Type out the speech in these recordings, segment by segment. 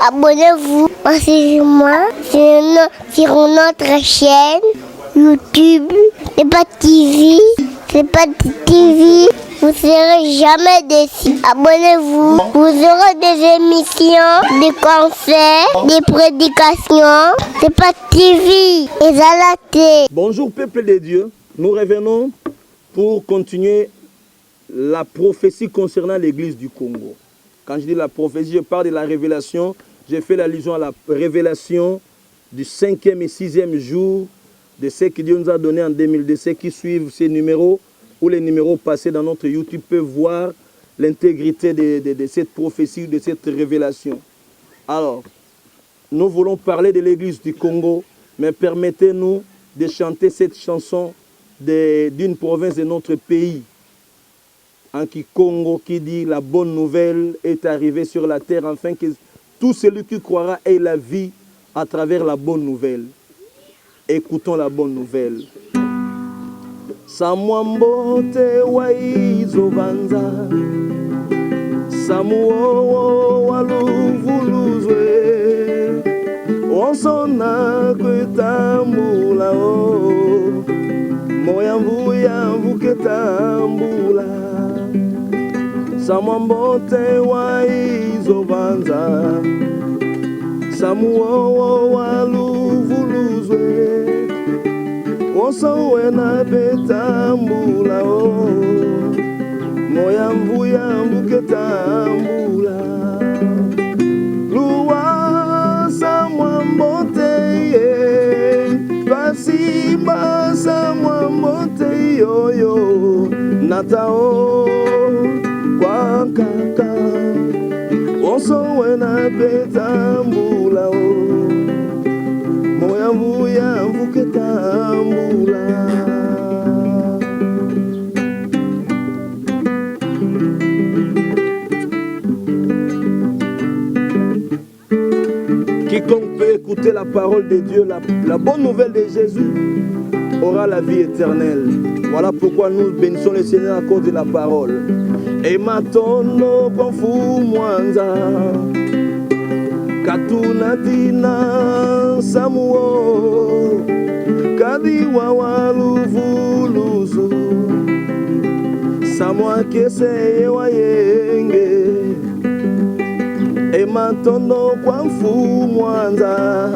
abonnez-vous, suivez-moi sur notre chaîne YouTube. C'est pas TV, c'est pas TV. Vous serez jamais déçus. Abonnez-vous. Vous aurez des émissions, des concerts, des prédications. C'est pas TV. Et à la télé. Bonjour peuple de Dieu. Nous revenons pour continuer la prophétie concernant l'église du Congo. Quand je dis la prophétie, je parle de la révélation. J'ai fait l'allusion à la révélation du 5e et 6e jour de ce que Dieu nous a donné en 2002. Ceux qui suivent ces numéros ou les numéros passés dans notre YouTube peuvent voir l'intégrité de cette prophétie, de cette révélation. Alors, nous voulons parler de l'église du Congo, mais permettez-nous de chanter cette chanson d'une province de notre pays, en Congo, qui dit la bonne nouvelle est arrivée sur la terre, afin que tout celui qui croira ait la vie à travers la bonne nouvelle. Écoutons la bonne nouvelle. Samwambote waizo banza, samuo waluvuluzwe, onsona kwetambula o, moyamvu ketambula. Samwambote waizo banza, samuo waluvuluzwe, onso wena betambula o, moyamvu ketambula. Luwa samwambote ye, basimba samwambote yoyo, natao kwa kaka, onso wena betambula o, moyamvu ketambula. Quiconque peut écouter la parole de Dieu, la bonne nouvelle de Jésus, aura la vie éternelle. Voilà pourquoi nous bénissons le Seigneur à cause de la parole. Et matono konfu mwanza, katuna tina samuo, kadiwa waluvuluzu, samwa kese wa yenge. E matono konfu mwanza,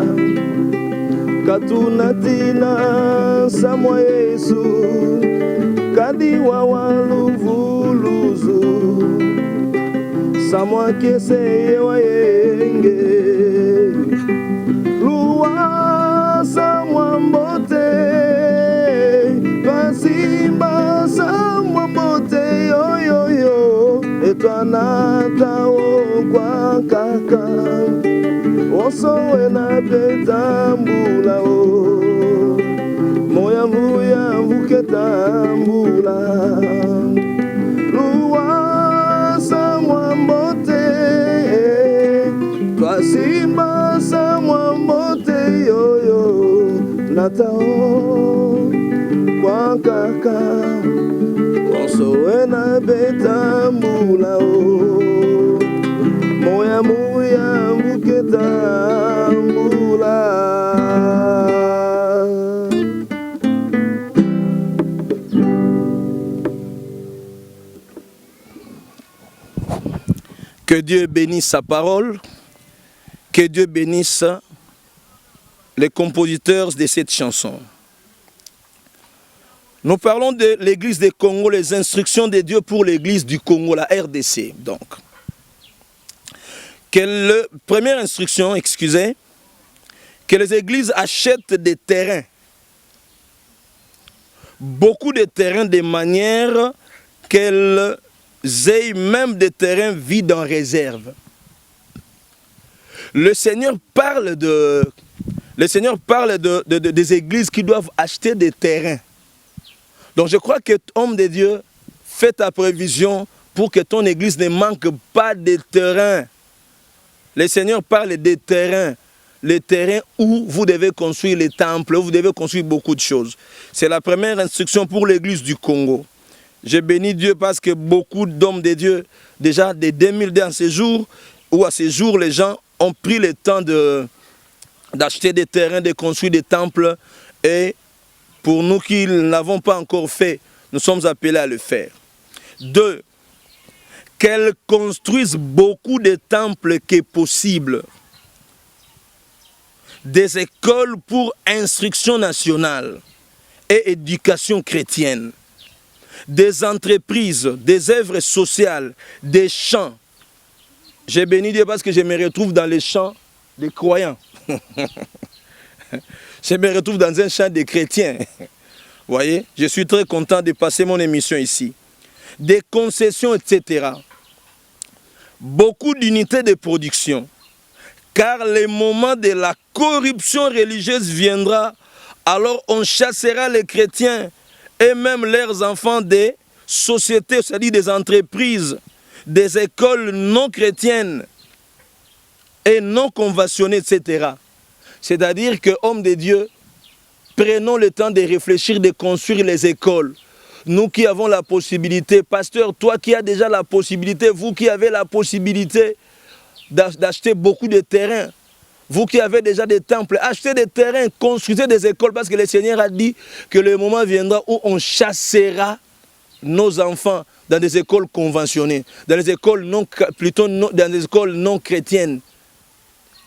katuna tina samwa Yesu, kadiwa waluvuluzu, samwa kese wa yenge. Luwa samwa mbote, pasimba samwa mbote yoyoyo, etwanata o kwa kaka, onso wena betambula o, moyamvu ketambula. Luwa samwa mbote, twasimba samwa mbote yoyo, natao kwa kaka, onso wena betambula o, moyamvu ketambula. Que Dieu bénisse sa parole, que Dieu bénisse les compositeurs de cette chanson. Nous parlons de l'église du Congo, les instructions de Dieu pour l'église du Congo, la RDC. Donc, première instruction, que les églises achètent des terrains, beaucoup de terrains, de manière qu'elles aient même des terrains vides en réserve. Le Seigneur parle des églises qui doivent acheter des terrains. Donc je crois que, homme de Dieu, fais ta prévision pour que ton église ne manque pas de terrain. Le Seigneur parle des terrains. Les terrains où vous devez construire les temples, où vous devez construire beaucoup de choses. C'est la première instruction pour l'église du Congo. Je bénis Dieu parce que beaucoup d'hommes de Dieu, déjà de 2002 à ce jour, ou à ce jour, les gens ont pris le temps d'acheter des terrains, de construire des temples. Et pour nous qui ne l'avons pas encore fait, nous sommes appelés à le faire. 2. Qu'elles construisent beaucoup de temples que possible. Des écoles pour instruction nationale et éducation chrétienne. Des entreprises, des œuvres sociales, des champs. J'ai béni Dieu parce que je me retrouve dans les champs des croyants. Je me retrouve dans un champ des chrétiens. Vous voyez, je suis très content de passer mon émission ici. Des concessions, etc. Beaucoup d'unités de production. Car le moment de la corruption religieuse viendra, alors on chassera les chrétiens et même leurs enfants des sociétés, c'est-à-dire des entreprises, des écoles non chrétiennes et non conventionnées, etc. C'est-à-dire que, hommes de Dieu, prenons le temps de réfléchir, de construire les écoles. Nous qui avons la possibilité, pasteur, toi qui as déjà la possibilité, vous qui avez la possibilité d'acheter beaucoup de terrains, vous qui avez déjà des temples, achetez des terrains, construisez des écoles, parce que le Seigneur a dit que le moment viendra où on chassera nos enfants dans des écoles conventionnées, dans des écoles dans des écoles non chrétiennes.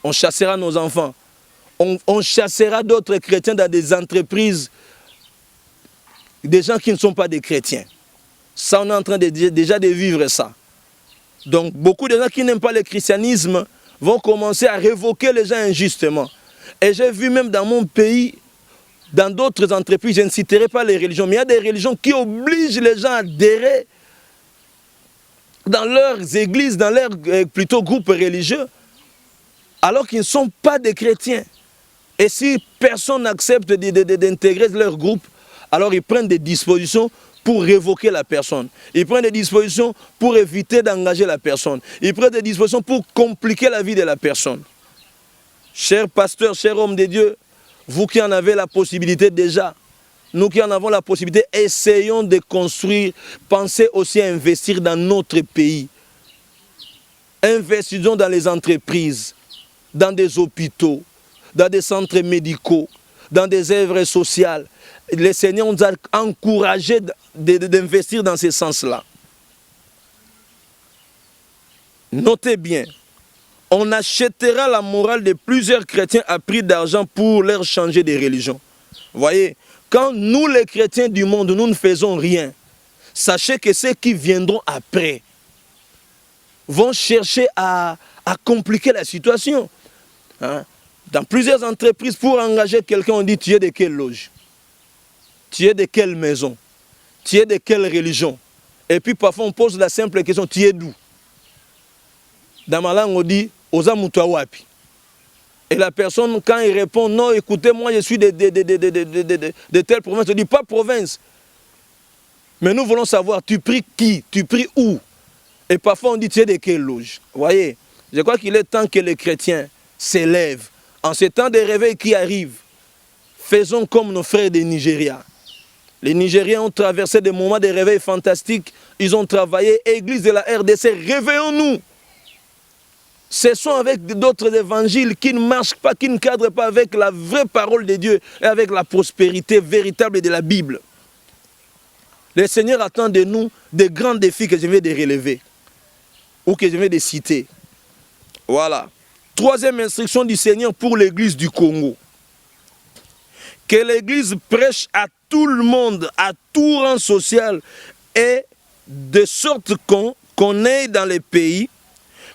On chassera nos enfants. On chassera d'autres chrétiens dans des entreprises, des gens qui ne sont pas des chrétiens. Ça, on est en train déjà de vivre ça. Donc, beaucoup de gens qui n'aiment pas le christianisme vont commencer à révoquer les gens injustement. Et j'ai vu même dans mon pays, dans d'autres entreprises, je ne citerai pas les religions, mais il y a des religions qui obligent les gens à adhérer dans leurs églises, dans leurs groupes religieux, alors qu'ils ne sont pas des chrétiens. Et si personne n'accepte d'intégrer leur groupe, alors ils prennent des dispositions pour révoquer la personne. Ils prennent des dispositions pour éviter d'engager la personne. Ils prennent des dispositions pour compliquer la vie de la personne. Chers pasteurs, chers hommes de Dieu, vous qui en avez la possibilité déjà, nous qui en avons la possibilité, essayons de construire, pensez aussi à investir dans notre pays. Investissons dans les entreprises, dans des hôpitaux, dans des centres médicaux, dans des œuvres sociales. Le Seigneur nous a encouragés d'investir dans ce sens-là. Notez bien, on achètera la morale de plusieurs chrétiens à prix d'argent pour leur changer de religion. Vous voyez, quand nous les chrétiens du monde, nous ne faisons rien, sachez que ceux qui viendront après vont chercher à compliquer la situation. Hein? Dans plusieurs entreprises, pour engager quelqu'un, on dit tu es de quelle loge? Tu es de quelle maison? Tu es de quelle religion? Et puis parfois on pose la simple question, tu es d'où? Dans ma langue on dit, Oza Mutua Wapi. Et la personne, quand il répond, non, écoutez, moi je suis de telle province, on dit pas province. Mais nous voulons savoir, tu pries qui? Tu pries où? Et parfois on dit, tu es de quelle loge? Vous voyez, je crois qu'il est temps que les chrétiens s'élèvent. En ces temps de réveil qui arrivent, faisons comme nos frères des Nigeria. Les Nigériens ont traversé des moments de réveil fantastiques. Ils ont travaillé. Église de la RDC, réveillons-nous. Cessons avec d'autres évangiles qui ne marchent pas, qui ne cadrent pas avec la vraie parole de Dieu et avec la prospérité véritable de la Bible. Le Seigneur attend de nous des grands défis que je viens de relever ou que je viens de citer. Voilà. Troisième instruction du Seigneur pour l'Église du Congo. Que l'Église prêche à tout le monde, à tout rang social, et de sorte qu'on ait dans les pays,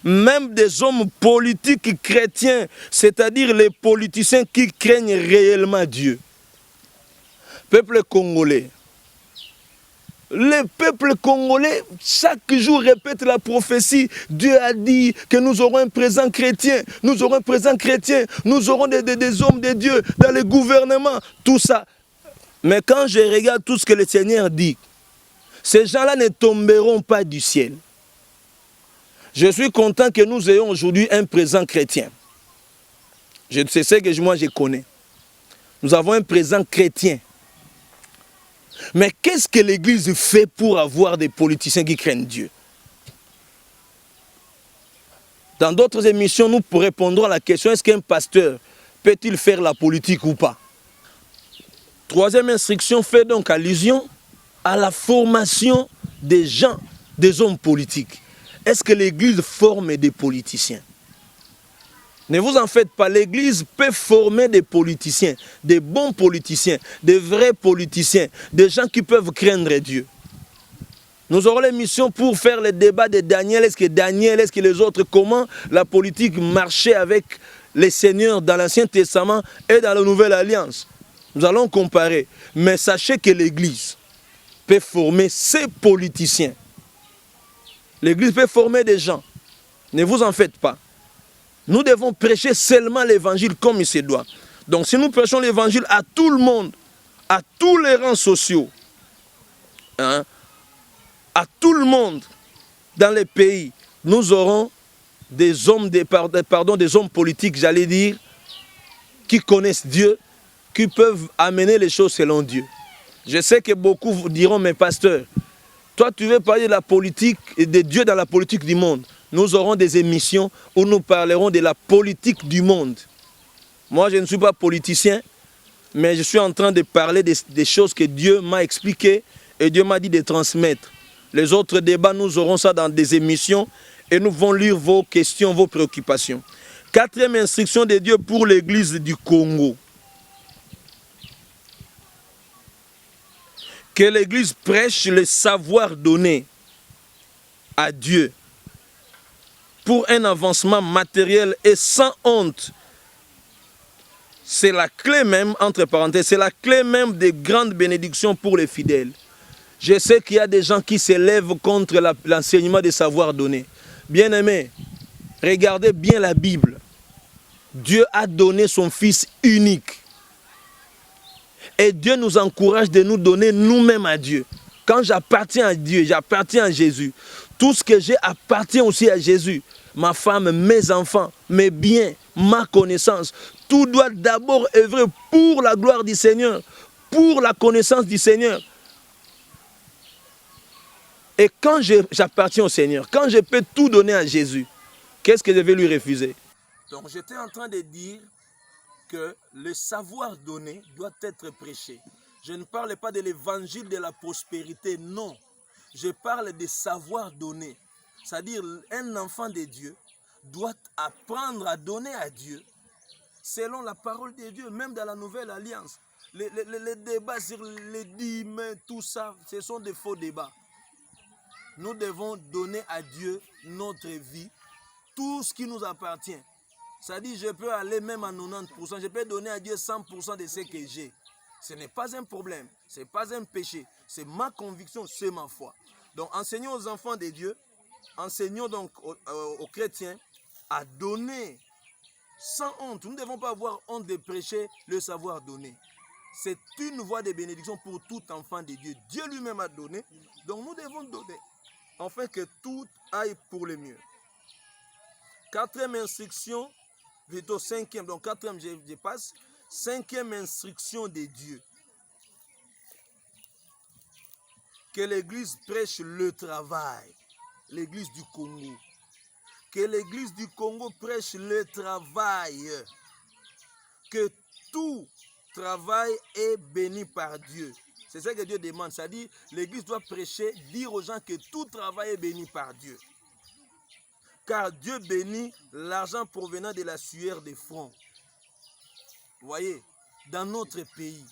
même des hommes politiques chrétiens, c'est-à-dire les politiciens qui craignent réellement Dieu. Peuple congolais. Le peuple congolais, chaque jour, répète la prophétie. Dieu a dit que nous aurons un présent chrétien. Nous aurons un présent chrétien. Nous aurons des hommes de Dieu dans le gouvernement. Tout ça. Mais quand je regarde tout ce que le Seigneur dit, ces gens-là ne tomberont pas du ciel. Je suis content que nous ayons aujourd'hui un présent chrétien. C'est ce que moi je connais. Nous avons un présent chrétien. Mais qu'est-ce que l'Église fait pour avoir des politiciens qui craignent Dieu? Dans d'autres émissions, nous répondrons à la question, est-ce qu'un pasteur peut-il faire la politique ou pas? Troisième instruction fait donc allusion à la formation des gens, des hommes politiques. Est-ce que l'Église forme des politiciens? Ne vous en faites pas, l'Église peut former des politiciens, des bons politiciens, des vrais politiciens, des gens qui peuvent craindre Dieu. Nous aurons l'émission pour faire le débat de Daniel, est-ce que les autres, comment la politique marchait avec les seigneurs dans l'Ancien Testament et dans la Nouvelle Alliance. Nous allons comparer. Mais sachez que l'Église peut former ses politiciens. L'Église peut former des gens. Ne vous en faites pas. Nous devons prêcher seulement l'Évangile comme il se doit. Donc si nous prêchons l'Évangile à tout le monde, à tous les rangs sociaux, à tout le monde dans les pays, nous aurons des hommes, des hommes politiques, j'allais dire, qui connaissent Dieu, qui peuvent amener les choses selon Dieu. Je sais que beaucoup vous diront, mais pasteur, toi tu veux parler de la politique et de Dieu dans la politique du monde. Nous aurons des émissions où nous parlerons de la politique du monde. Moi, je ne suis pas politicien, mais je suis en train de parler des choses que Dieu m'a expliquées et Dieu m'a dit de transmettre. Les autres débats, nous aurons ça dans des émissions et nous allons lire vos questions, vos préoccupations. Quatrième instruction de Dieu pour l'Église du Congo. Que l'Église prêche le savoir donné à Dieu pour un avancement matériel et sans honte. C'est la clé même, entre parenthèses, c'est la clé même des grandes bénédictions pour les fidèles. Je sais qu'il y a des gens qui s'élèvent contre l'enseignement des savoirs donnés. Bien-aimés, regardez bien la Bible. Dieu a donné son Fils unique. Et Dieu nous encourage de nous donner nous-mêmes à Dieu. Quand j'appartiens à Dieu, j'appartiens à Jésus. Tout ce que j'ai appartient aussi à Jésus. Ma femme, mes enfants, mes biens, ma connaissance. Tout doit d'abord œuvrer pour la gloire du Seigneur, pour la connaissance du Seigneur. Et quand j'appartiens au Seigneur, quand je peux tout donner à Jésus, qu'est-ce que je vais lui refuser? Donc j'étais en train de dire que le savoir donné doit être prêché. Je ne parle pas de l'évangile de la prospérité, non. Je parle de savoir donner. C'est-à-dire un enfant de Dieu doit apprendre à donner à Dieu selon la parole de Dieu, même dans la Nouvelle Alliance. Les débats sur les dîmes, tout ça, ce sont des faux débats. Nous devons donner à Dieu notre vie, tout ce qui nous appartient. C'est-à-dire, je peux aller même à 90%, je peux donner à Dieu 100% de ce que j'ai. Ce n'est pas un problème, ce n'est pas un péché. C'est ma conviction, c'est ma foi. Donc, enseignons aux enfants de Dieu, enseignons donc aux chrétiens à donner sans honte. Nous ne devons pas avoir honte de prêcher le savoir donner. C'est une voie de bénédiction pour tout enfant de Dieu. Dieu lui-même a donné, donc nous devons donner. Afin que tout aille pour le mieux. Quatrième instruction, plutôt cinquième, donc quatrième je passe. Cinquième instruction de Dieu. Que l'Église prêche le travail. L'Église du Congo. Que l'Église du Congo prêche le travail. Que tout travail est béni par Dieu. C'est ça que Dieu demande. C'est-à-dire, l'Église doit prêcher, dire aux gens que tout travail est béni par Dieu. Car Dieu bénit l'argent provenant de la sueur des fronts. Vous voyez, dans notre pays,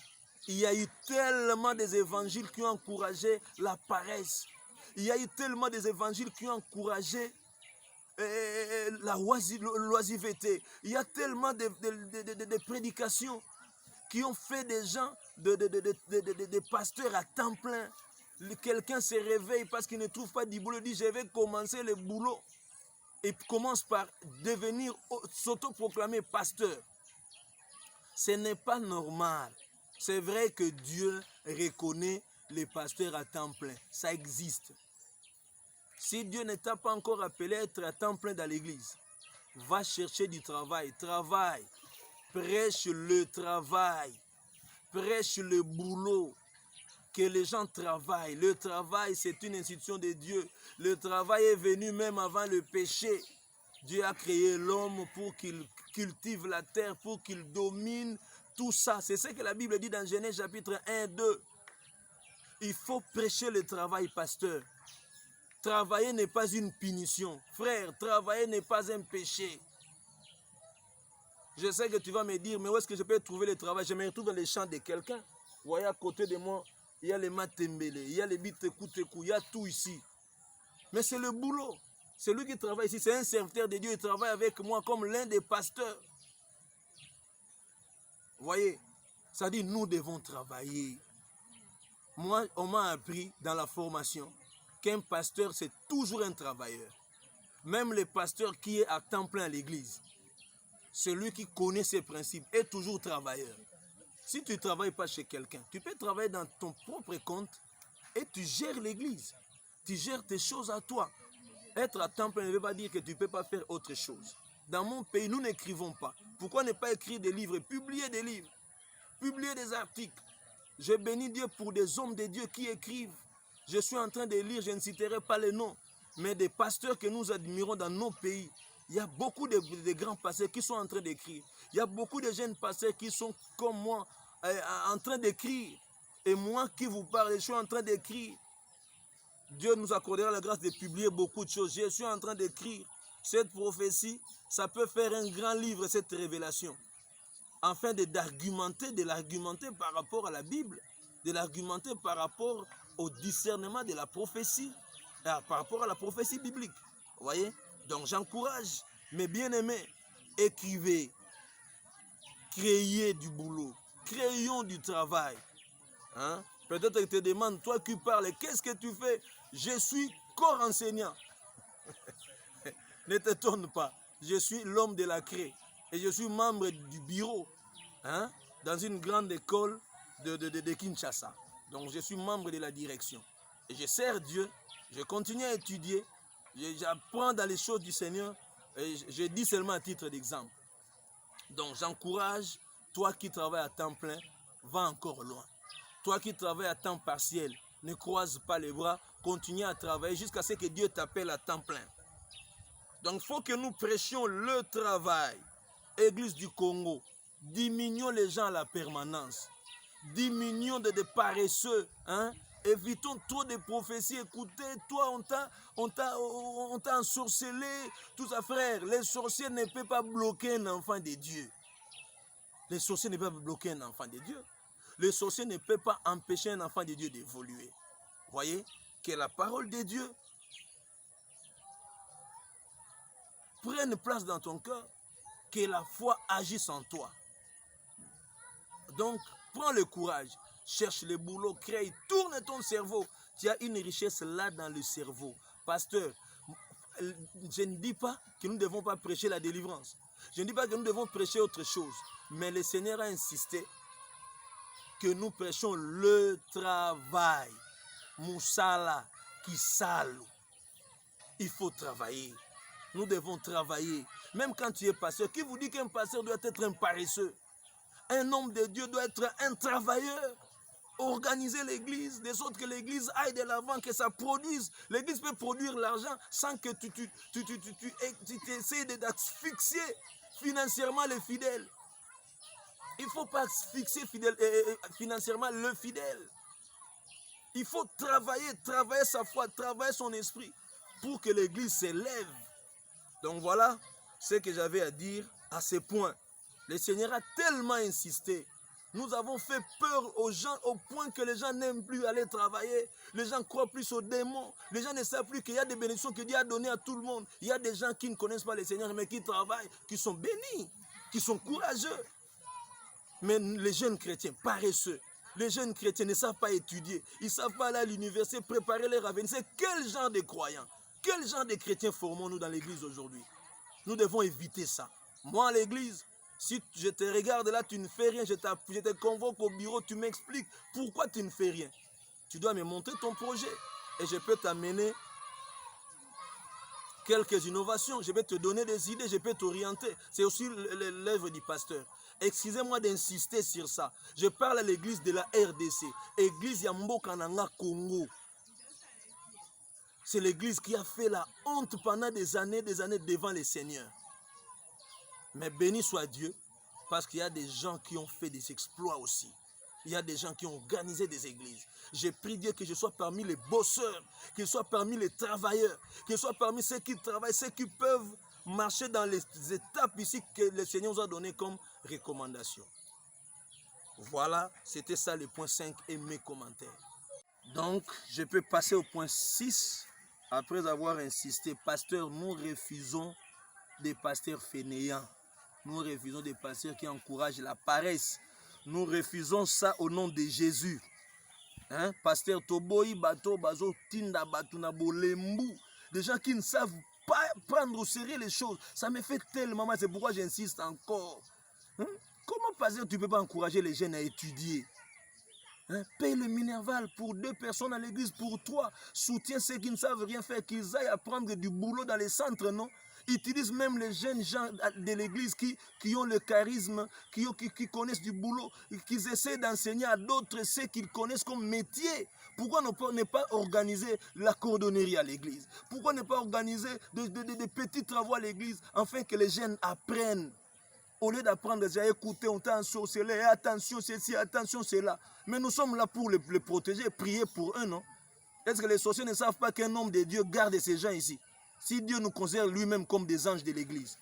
il y a eu tellement des évangiles qui ont encouragé la paresse. Il y a eu tellement des évangiles qui ont encouragé l'oisiveté. Il y a tellement de prédications qui ont fait des gens, des pasteurs à temps plein. Quelqu'un se réveille parce qu'il ne trouve pas du boulot, dit je vais commencer le boulot. Et commence par devenir, s'autoproclamer pasteur. Ce n'est pas normal. C'est vrai que Dieu reconnaît les pasteurs à temps plein. Ça existe. Si Dieu ne t'a pas encore appelé à être à temps plein dans l'église, va chercher du travail. Travaille. Prêche le travail. Prêche le boulot. Que les gens travaillent. Le travail, c'est une institution de Dieu. Le travail est venu même avant le péché. Dieu a créé l'homme pour qu'il cultive la terre, pour qu'il domine tout ça. C'est ce que la Bible dit dans Genèse chapitre 1, 2. Il faut prêcher le travail, pasteur. Travailler n'est pas une punition. Frère, travailler n'est pas un péché. Je sais que tu vas me dire, mais où est-ce que je peux trouver le travail? Je me retrouve dans les champs de quelqu'un. Vous voyez, à côté de moi, il y a les matembele, il y a les bitekou-tekou, il y a tout ici. Mais c'est le boulot. C'est lui qui travaille ici, c'est un serviteur de Dieu, il travaille avec moi comme l'un des pasteurs. Vous voyez, ça dit nous devons travailler. Moi, on m'a appris dans la formation qu'un pasteur, c'est toujours un travailleur. Même le pasteur qui est à temps plein à l'église, celui qui connaît ses principes est toujours travailleur. Si tu ne travailles pas chez quelqu'un, tu peux travailler dans ton propre compte et tu gères l'église. Tu gères tes choses à toi. Être à temps plein ne veut pas dire que tu ne peux pas faire autre chose. Dans mon pays, nous n'écrivons pas. Pourquoi ne pas écrire des livres, publier des livres, publier des articles? Je bénis Dieu pour des hommes de Dieu qui écrivent. Je suis en train de lire, je ne citerai pas les noms, mais des pasteurs que nous admirons dans nos pays. Il y a beaucoup de grands pasteurs qui sont en train d'écrire. Il y a beaucoup de jeunes pasteurs qui sont comme moi, en train d'écrire. Et moi qui vous parle, je suis en train d'écrire. Dieu nous accordera la grâce de publier beaucoup de choses. Je suis en train d'écrire cette prophétie. Ça peut faire un grand livre, cette révélation. Afin d'argumenter, de l'argumenter par rapport à la Bible, de l'argumenter par rapport au discernement de la prophétie, par rapport à la prophétie biblique. Vous voyez? Donc j'encourage mes bien-aimés, écrivez, créez du boulot, créons du travail. Hein? Peut-être que tu te demandes, toi qui parles, qu'est-ce que tu fais? Je suis corps enseignant. Ne t'étonne pas, je suis l'homme de la craie et je suis membre du bureau, hein, dans une grande école de Kinshasa. Donc je suis membre de la direction. Et je sers Dieu, je continue à étudier, j'apprends dans les choses du Seigneur, et je dis seulement à titre d'exemple. Donc j'encourage, toi qui travailles à temps plein, va encore loin. Toi qui travailles à temps partiel, ne croise pas les bras, continue à travailler jusqu'à ce que Dieu t'appelle à temps plein. Donc il faut que nous prêchions le travail. Église du Congo, diminuons les gens à la permanence. Diminuons de paresseux. Hein? Évitons trop de prophéties. Écoutez, toi, on t'a ensorcelé. Tout ça, frère. Les sorciers ne peuvent pas bloquer un enfant de Dieu. Les sorciers ne peuvent pas bloquer un enfant de Dieu. Les sorciers ne peuvent pas empêcher un enfant de Dieu d'évoluer. Voyez, que la parole de Dieu prenne place dans ton cœur, que la foi agisse en toi. Donc, prends le courage, cherche le boulot, crée, tourne ton cerveau. Tu as une richesse là dans le cerveau. Pasteur, je ne dis pas que nous ne devons pas prêcher la délivrance. Je ne dis pas que nous devons prêcher autre chose. Mais le Seigneur a insisté que nous prêchons le travail. Moussala, Kisalo. Il faut travailler. Nous devons travailler. Même quand tu es pasteur, qui vous dit qu'un pasteur doit être un paresseux? Un homme de Dieu doit être un travailleur. Organiser l'église, de sorte que l'église aille de l'avant, que ça produise. L'église peut produire l'argent sans que tu essaies d'asphyxier financièrement les fidèles. Il ne faut pas asphyxier financièrement le fidèle. Il faut travailler sa foi, travailler son esprit pour que l'église s'élève. Donc voilà ce que j'avais à dire à ce point. Le Seigneur a tellement insisté. Nous avons fait peur aux gens au point que les gens n'aiment plus aller travailler. Les gens croient plus aux démons. Les gens ne savent plus qu'il y a des bénédictions que Dieu a données à tout le monde. Il y a des gens qui ne connaissent pas le Seigneur mais qui travaillent, qui sont bénis, qui sont courageux. Mais les jeunes chrétiens, paresseux, les jeunes chrétiens ne savent pas étudier. Ils ne savent pas aller à l'université, préparer leur avenir. C'est quel genre de croyants, quel genre de chrétiens formons-nous dans l'église aujourd'hui? Nous devons éviter ça. Moi, à l'église, si je te regarde là, tu ne fais rien, je te convoque au bureau, tu m'expliques pourquoi tu ne fais rien. Tu dois me montrer ton projet et je peux t'amener quelques innovations, je vais te donner des idées, je peux t'orienter. C'est aussi l'œuvre du pasteur. Excusez-moi d'insister sur ça. Je parle à l'église de la RDC, église Yamboka Nanga Congo. C'est l'église qui a fait la honte pendant des années devant le Seigneur. Mais béni soit Dieu, parce qu'il y a des gens qui ont fait des exploits aussi. Il y a des gens qui ont organisé des églises. J'ai prié Dieu que je sois parmi les bosseurs, que je sois parmi les travailleurs, que je sois parmi ceux qui travaillent, ceux qui peuvent marcher dans les étapes ici que le Seigneur nous a donné comme recommandation. Voilà, c'était ça le point 5 et mes commentaires. Donc, je peux passer au point 6. Après avoir insisté, pasteur, nous refusons des pasteurs fainéants. Nous refusons des pasteurs qui encouragent la paresse. Nous refusons ça au nom de Jésus. Hein? Pasteur Toboyi, Bato, Bazo, Tinda, Batuna, Bolembu. Des gens qui ne savent pas prendre au sérieux les choses. Ça me fait tellement mal. C'est pourquoi j'insiste encore. Hein? Comment, pasteur, tu ne peux pas encourager les jeunes à étudier? Hein? Paye le minerval pour 2 personnes à l'église, pour 3. Soutiens ceux qui ne savent rien faire, qu'ils aillent apprendre du boulot dans les centres, non? Utilise même les jeunes gens de l'église qui ont le charisme, qui connaissent du boulot, qui essaient d'enseigner à d'autres ce qu'ils connaissent comme métier. Pourquoi ne pas organiser la cordonnerie à l'église? Pourquoi ne pas organiser des petits travaux à l'église afin que les jeunes apprennent? Au lieu d'apprendre à écouter, on t'a ensorcelé, attention ceci, attention cela. Mais nous sommes là pour les protéger, prier pour eux, non? Est-ce que les sorciers ne savent pas qu'un homme de Dieu garde ces gens ici? Si Dieu nous considère lui-même comme des anges de l'église,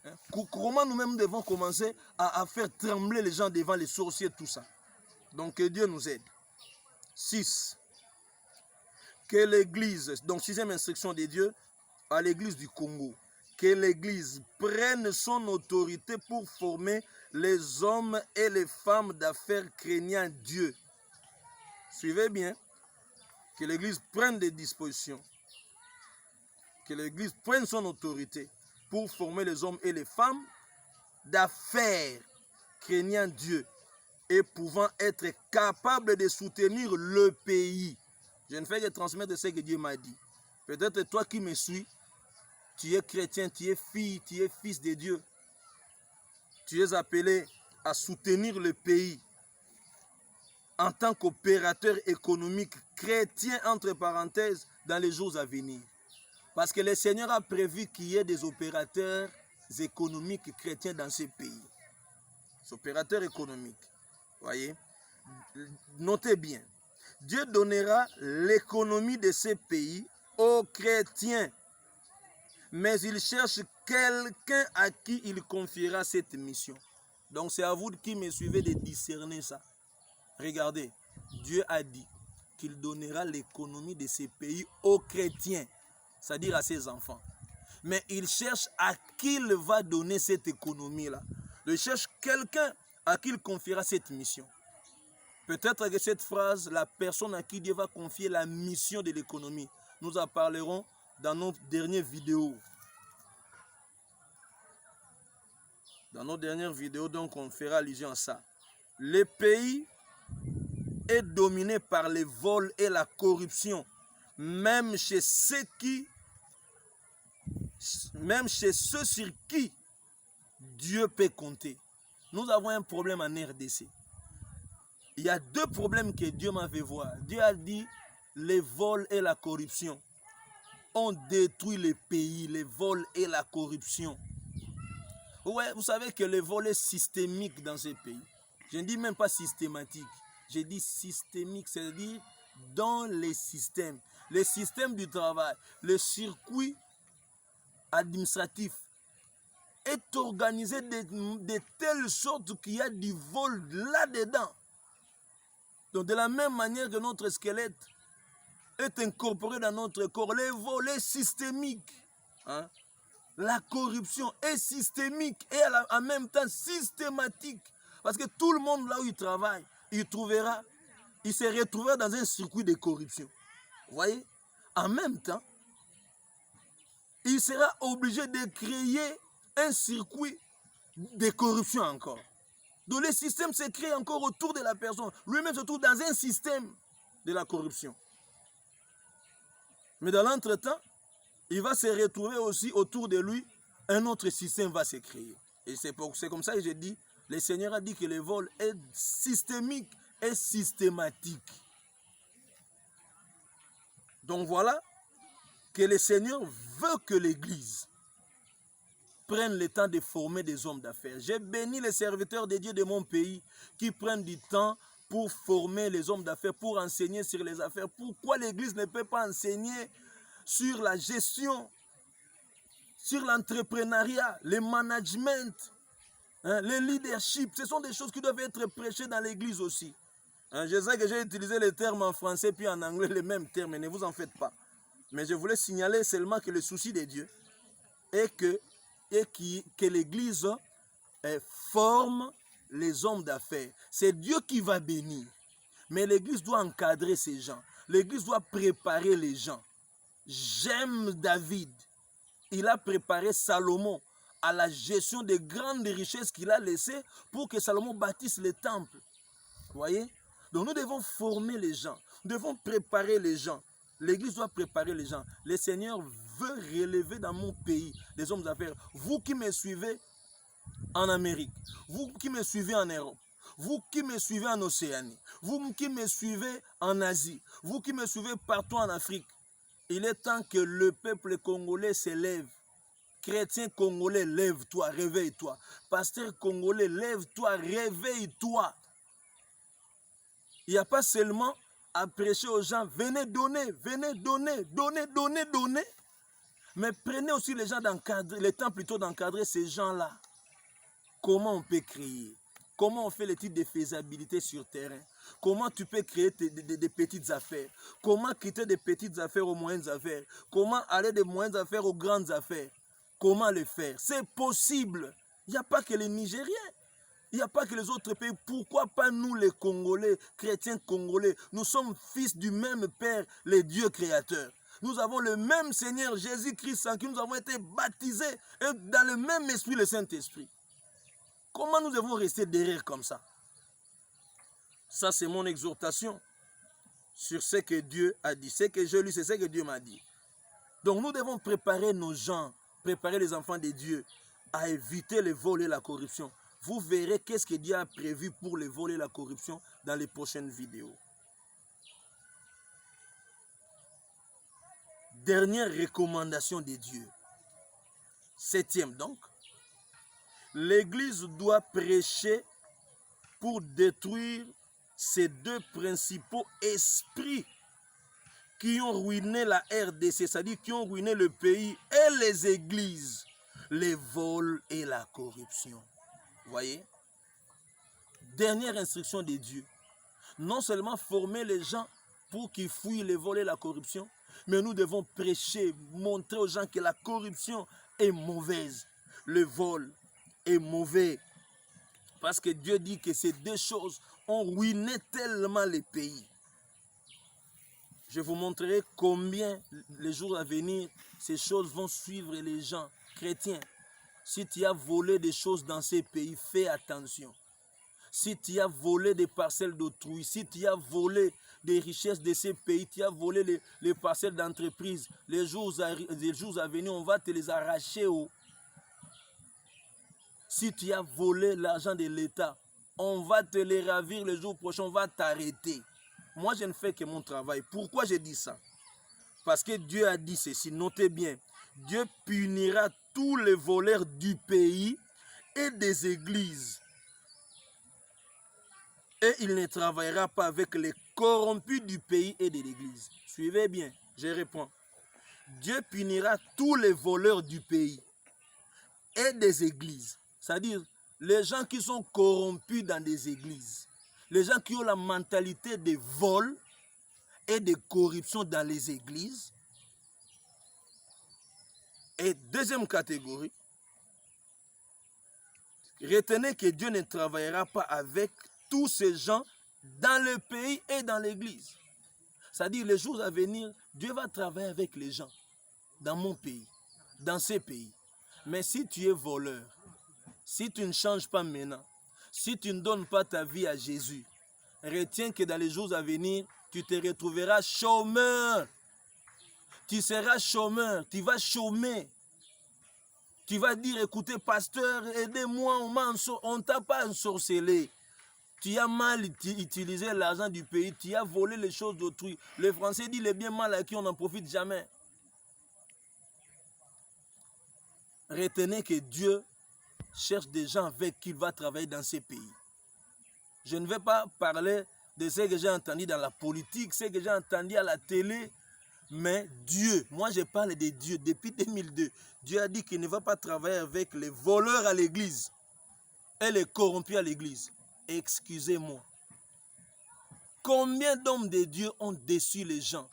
hein? Comment nous-mêmes devons commencer à faire trembler les gens devant les sorciers, tout ça? Donc que Dieu nous aide. 6. Que l'église, donc 6e instruction de Dieu à l'église du Congo, que l'église prenne son autorité pour former les hommes et les femmes d'affaires craignant Dieu. Suivez bien. Que l'église prenne des dispositions. Que l'église prenne son autorité pour former les hommes et les femmes d'affaires craignant Dieu et pouvant être capables de soutenir le pays. Je ne fais que transmettre ce que Dieu m'a dit. Peut-être toi qui me suis, tu es chrétien, tu es fille, tu es fils de Dieu. Tu es appelé à soutenir le pays en tant qu'opérateur économique chrétien, entre parenthèses, dans les jours à venir. Parce que le Seigneur a prévu qu'il y ait des opérateurs économiques chrétiens dans ce pays. Des opérateurs économiques. Voyez? Notez bien. Dieu donnera l'économie de ces pays aux chrétiens. Mais il cherche quelqu'un à qui il confiera cette mission. Donc c'est à vous qui me suivez de discerner ça. Regardez, Dieu a dit qu'il donnera l'économie de ces pays aux chrétiens, c'est-à-dire à ses enfants. Mais il cherche à qui il va donner cette économie-là. Il cherche quelqu'un à qui il confiera cette mission. Peut-être que cette phrase, la personne à qui Dieu va confier la mission de l'économie, nous en parlerons dans nos dernières vidéos. Dans nos dernières vidéos, donc, on fera allusion à ça. Le pays est dominé par les vols et la corruption, même chez ceux sur qui Dieu peut compter. Nous avons un problème en RDC. Il y a 2 problèmes que Dieu m'a fait voir. Dieu a dit les vols et la corruption ont détruit le pays, les vols et la corruption. Ouais, vous savez que le vol est systémique dans ce pays. Je ne dis même pas systématique. Je dis systémique, c'est-à-dire dans les systèmes du travail, le circuit administratif est organisé de telle sorte qu'il y a du vol là-dedans. Donc de la même manière que notre squelette est incorporé dans notre corps, le vol est systémique. Hein? La corruption est systémique et en même temps systématique. Parce que tout le monde là où il travaille, il se retrouvera dans un circuit de corruption. Vous voyez? En même temps, il sera obligé de créer un circuit de corruption encore. Donc le système se crée encore autour de la personne. Lui-même se trouve dans un système de la corruption. Mais dans l'entretemps, il va se retrouver aussi autour de lui, un autre système va se créer. Et c'est comme ça que j'ai dit, le Seigneur a dit que le vol est systémique et systématique. Donc voilà, que le Seigneur veut que l'Église prenne le temps de former des hommes d'affaires. J'ai béni les serviteurs de Dieu de mon pays qui prennent du temps pour former les hommes d'affaires, pour enseigner sur les affaires. Pourquoi l'Église ne peut pas enseigner sur la gestion, sur l'entrepreneuriat, le management, le leadership? Ce sont des choses qui doivent être prêchées dans l'Église aussi. Je sais que j'ai utilisé les termes en français puis en anglais les mêmes termes, ne vous en faites pas. Mais je voulais signaler seulement que le souci de Dieu est que l'Église forme les hommes d'affaires. C'est Dieu qui va bénir. Mais l'Église doit encadrer ces gens. L'Église doit préparer les gens. J'aime David. Il a préparé Salomon à la gestion des grandes richesses qu'il a laissées pour que Salomon bâtisse le temple. Vous voyez? Donc nous devons former les gens. Nous devons préparer les gens. L'Église doit préparer les gens. Le Seigneur veut relever dans mon pays des hommes d'affaires. Vous qui me suivez en Amérique, vous qui me suivez en Europe, vous qui me suivez en Océanie, vous qui me suivez en Asie, vous qui me suivez partout en Afrique, il est temps que le peuple congolais s'élève. Chrétien congolais, lève-toi, réveille-toi. Pasteur congolais, lève-toi, réveille-toi. Il n'y a pas seulement à prêcher aux gens, venez donner, donner. Mais prenez aussi les gens d'encadrer, le temps plutôt d'encadrer ces gens-là. Comment on peut créer? Comment on fait l'étude de faisabilité sur terrain? Comment tu peux créer des petites affaires? Comment quitter des petites affaires aux moyennes affaires? Comment aller des moyennes affaires aux grandes affaires? Comment le faire? C'est possible. Il n'y a pas que les Nigériens. Il n'y a pas que les autres pays. Pourquoi pas nous les Congolais, chrétiens congolais? Nous sommes fils du même Père, le Dieu créateur. Nous avons le même Seigneur Jésus-Christ en qui nous avons été baptisés et dans le même esprit, le Saint-Esprit. Comment nous devons rester derrière comme ça? Ça, c'est mon exhortation sur ce que Dieu a dit. Ce que je lis, c'est ce que Dieu m'a dit. Donc nous devons préparer nos gens, préparer les enfants de Dieu à éviter le vol et la corruption. Vous verrez qu'est-ce que Dieu a prévu pour le vol et la corruption dans les prochaines vidéos. Dernière recommandation de Dieu. 7e donc. L'Église doit prêcher pour détruire ces deux principaux esprits qui ont ruiné la RDC, c'est-à-dire qui ont ruiné le pays et les églises, les vols et la corruption. Vous voyez? Dernière instruction de Dieu. Non seulement former les gens pour qu'ils fuient les vols et la corruption, mais nous devons prêcher, montrer aux gens que la corruption est mauvaise, le vol est mauvais. Parce que Dieu dit que ces deux choses ont ruiné tellement les pays. Je vous montrerai combien les jours à venir, ces choses vont suivre les gens chrétiens. Si tu as volé des choses dans ces pays, fais attention. Si tu as volé des parcelles d'autrui, si tu as volé des richesses de ces pays, tu as volé les parcelles d'entreprise, les jours à venir, on va te les arracher. Si tu as volé l'argent de l'État, on va te les ravir le jour prochain, on va t'arrêter. Moi, je ne fais que mon travail. Pourquoi je dis ça? Parce que Dieu a dit ceci, notez bien. Dieu punira tous les voleurs du pays et des églises. Et il ne travaillera pas avec les corrompus du pays et de l'église. Suivez bien, je réponds. Dieu punira tous les voleurs du pays et des églises. C'est-à-dire les gens qui sont corrompus dans des églises. Les gens qui ont la mentalité de vol et de corruption dans les églises. Et deuxième catégorie, retenez que Dieu ne travaillera pas avec tous ces gens dans le pays et dans l'église. C'est-à-dire les jours à venir, Dieu va travailler avec les gens dans mon pays, dans ces pays. Mais si tu es voleur, si tu ne changes pas maintenant, si tu ne donnes pas ta vie à Jésus, retiens que dans les jours à venir, tu te retrouveras chômeur. Tu seras chômeur, tu vas chômer. Tu vas dire, écoutez, pasteur, aidez-moi, on ne t'a pas ensorcelé. Tu as mal utilisé l'argent du pays, tu as volé les choses d'autrui. Le français dit, le bien mal acquis, on n'en profite jamais. retenez que Dieu cherche des gens avec qui il va travailler dans ces pays. Je ne vais pas parler de ce que j'ai entendu dans la politique, ce que j'ai entendu à la télé, mais Dieu, moi je parle de Dieu. Depuis 2002, Dieu a dit qu'il ne va pas travailler avec les voleurs à l'église et les corrompus à l'église. Excusez-moi. Combien d'hommes de Dieu ont déçu les gens?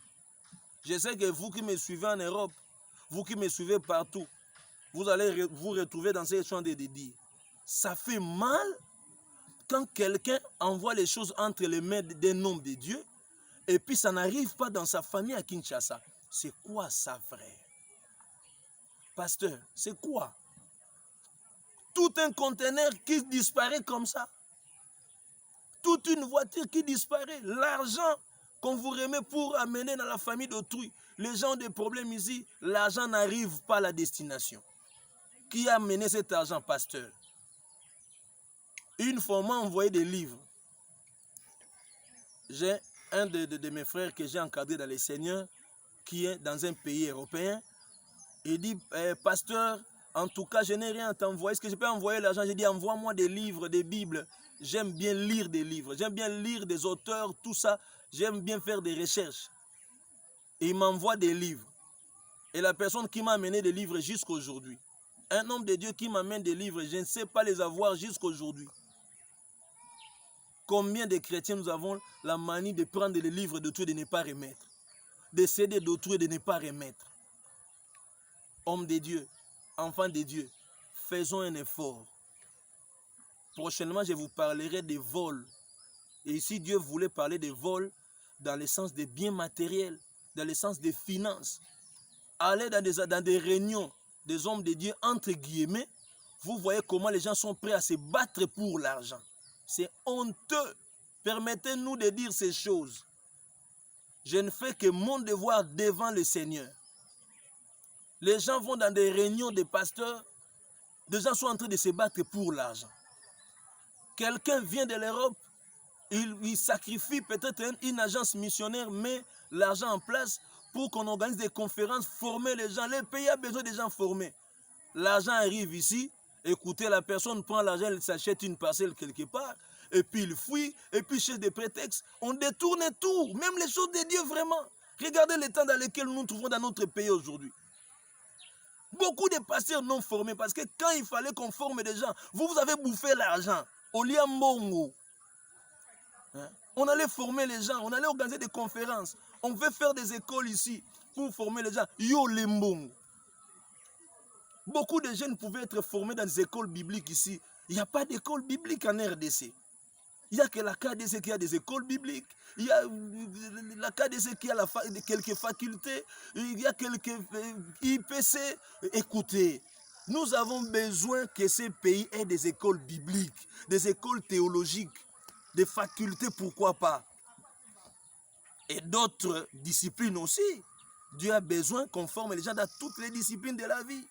Je sais que vous qui me suivez en Europe, vous qui me suivez partout, vous allez vous retrouver dans ces champs de dire. Ça fait mal quand quelqu'un envoie les choses entre les mains d'un homme de Dieu et puis ça n'arrive pas dans sa famille à Kinshasa. C'est quoi ça, frère? Pasteur, c'est quoi? Tout un conteneur qui disparaît comme ça. Toute une voiture qui disparaît. L'argent qu'on vous remet pour amener dans la famille d'autrui. Les gens ont des problèmes ici. L'argent n'arrive pas à la destination. Qui a amené cet argent, pasteur? Une fois, on m'a envoyé des livres. J'ai un de mes frères que j'ai encadré dans les Seigneurs, qui est dans un pays européen. Il dit, pasteur, en tout cas, je n'ai rien à t'envoyer. Est-ce que je peux envoyer l'argent? J'ai dit, envoie-moi des livres, des Bibles. J'aime bien lire des livres. J'aime bien lire des auteurs, tout ça. J'aime bien faire des recherches. Et il m'envoie des livres. Et la personne qui m'a amené des livres jusqu'à aujourd'hui. Un homme de Dieu qui m'amène des livres, je ne sais pas les avoir jusqu'à aujourd'hui. Combien de chrétiens nous avons la manie de prendre les livres d'autrui et de ne pas remettre? De céder d'autrui et de ne pas remettre. Hommes de Dieu, enfants de Dieu, faisons un effort. Prochainement, je vous parlerai des vols. Et ici, Dieu voulait parler des vols dans le sens des biens matériels, dans le sens des finances. Allez dans des réunions des hommes de Dieu, entre guillemets, vous voyez comment les gens sont prêts à se battre pour l'argent. C'est honteux. Permettez-nous de dire ces choses. Je ne fais que mon devoir devant le Seigneur. Les gens vont dans des réunions de pasteurs. Des gens sont en train de se battre pour l'argent. Quelqu'un vient de l'Europe. Il sacrifie peut-être une agence missionnaire, met l'argent en place pour qu'on organise des conférences, former les gens. Le pays a besoin des gens formés. L'argent arrive ici. Écoutez, la personne prend l'argent, elle s'achète une parcelle quelque part, et puis il fuit, et puis cherche des prétextes. On détourne tout, même les choses de Dieu vraiment. Regardez le temps dans lequel nous nous trouvons dans notre pays aujourd'hui. Beaucoup de pasteurs non formés, parce que quand il fallait qu'on forme des gens, vous avez bouffé l'argent. Au Liambongo. On allait former les gens, on allait organiser des conférences. On veut faire des écoles ici pour former les gens. Yo Limbongo. Beaucoup de jeunes pouvaient être formés dans des écoles bibliques ici. Il n'y a pas d'école biblique en RDC. Il n'y a que la KDC qui a des écoles bibliques. Il y a la KDC qui a quelques facultés. Il y a quelques IPC. Écoutez, nous avons besoin que ces pays aient des écoles bibliques, des écoles théologiques, des facultés, pourquoi pas. Et d'autres disciplines aussi. Dieu a besoin qu'on forme les gens dans toutes les disciplines de la vie.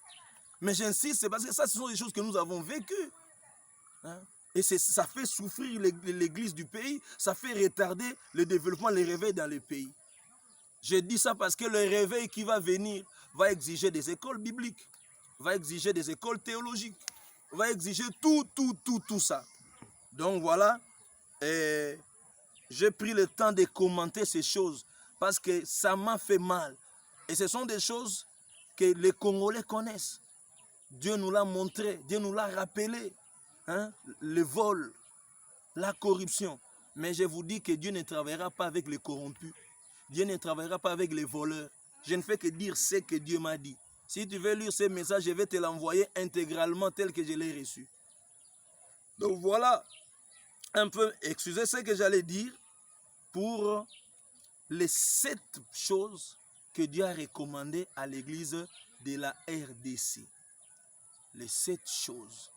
Mais j'insiste, c'est parce que ça, ce sont des choses que nous avons vécues. Et ça fait souffrir l'église du pays, ça fait retarder le développement, le réveil dans le pays. Je dis ça parce que le réveil qui va venir va exiger des écoles bibliques, va exiger des écoles théologiques, va exiger tout ça. Donc voilà, j'ai pris le temps de commenter ces choses parce que ça m'a fait mal. Et ce sont des choses que les Congolais connaissent. Dieu nous l'a montré, Dieu nous l'a rappelé. Le vol, la corruption. Mais je vous dis que Dieu ne travaillera pas avec les corrompus. Dieu ne travaillera pas avec les voleurs. Je ne fais que dire ce que Dieu m'a dit. Si tu veux lire ce message, je vais te l'envoyer intégralement tel que je l'ai reçu. Donc voilà un peu, excusez ce que j'allais dire, pour les 7 choses que Dieu a recommandées à l'église de la RDC. Les 7 choses.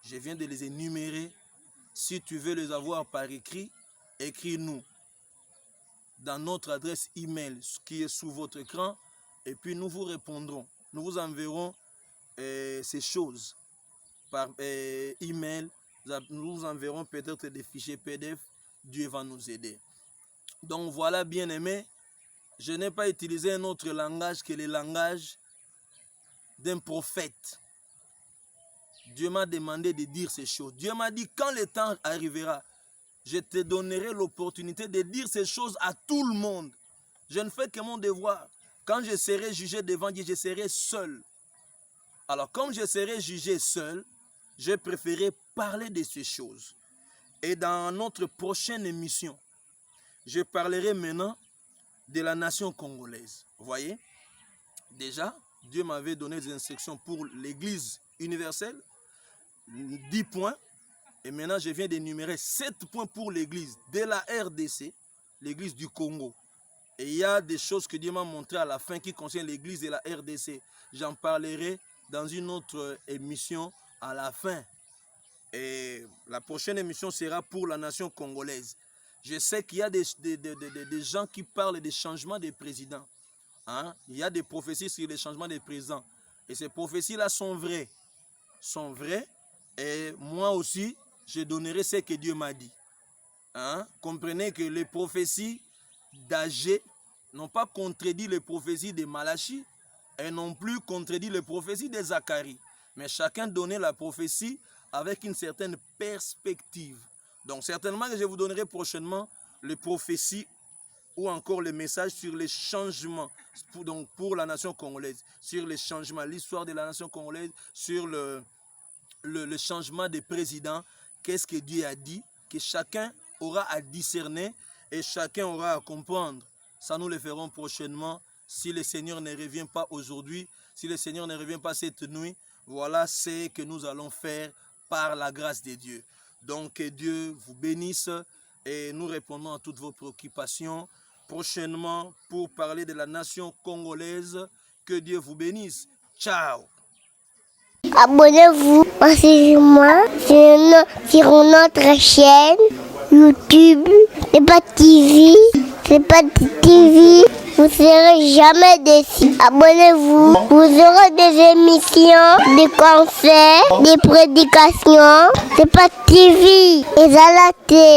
Je viens de les énumérer. Si tu veux les avoir par écrit, écris-nous dans notre adresse email qui est sous votre écran et puis nous vous répondrons. Nous vous enverrons ces choses par email. Nous vous enverrons peut-être des fichiers PDF. Dieu va nous aider. Donc voilà, bien-aimés, je n'ai pas utilisé un autre langage que le langage d'un prophète. Dieu m'a demandé de dire ces choses. Dieu m'a dit, quand le temps arrivera, je te donnerai l'opportunité de dire ces choses à tout le monde. Je ne fais que mon devoir. Quand je serai jugé devant Dieu, je serai seul. Alors, comme je serai jugé seul, je préférerai parler de ces choses. Et dans notre prochaine émission, je parlerai maintenant de la nation congolaise. Vous voyez, déjà, Dieu m'avait donné des instructions pour l'Église universelle, 10 points. Et maintenant, je viens d'énumérer 7 points pour l'Église de la RDC, l'Église du Congo. Et il y a des choses que Dieu m'a montrées à la fin qui concernent l'Église de la RDC. J'en parlerai dans une autre émission à la fin. Et la prochaine émission sera pour la nation congolaise. Je sais qu'il y a des gens qui parlent des changements des présidents. Hein? Il y a des prophéties sur les changements des présidents. Et ces prophéties-là sont vraies. Sont vraies. Et moi aussi, je donnerai ce que Dieu m'a dit. Hein? Comprenez que les prophéties d'Agé n'ont pas contredit les prophéties de Malachi et non plus contredit les prophéties de Zacharie. Mais chacun donnait la prophétie avec une certaine perspective. Donc certainement que je vous donnerai prochainement les prophéties ou encore les messages sur les changements pour la nation congolaise, sur les changements, l'histoire de la nation congolaise, sur le changement des présidents, qu'est-ce que Dieu a dit, que chacun aura à discerner et chacun aura à comprendre. Ça, nous le ferons prochainement. Si le Seigneur ne revient pas aujourd'hui, si le Seigneur ne revient pas cette nuit, voilà ce que nous allons faire par la grâce de Dieu. Donc, que Dieu vous bénisse et nous répondons à toutes vos préoccupations prochainement pour parler de la nation congolaise. Que Dieu vous bénisse. Ciao. Abonnez-vous, suivez-moi sur notre chaîne YouTube. C'est pas TV, c'est pas TV. Vous ne serez jamais déçus. Abonnez-vous. Vous aurez des émissions, des concerts, des prédications. C'est pas TV. Et à la télé.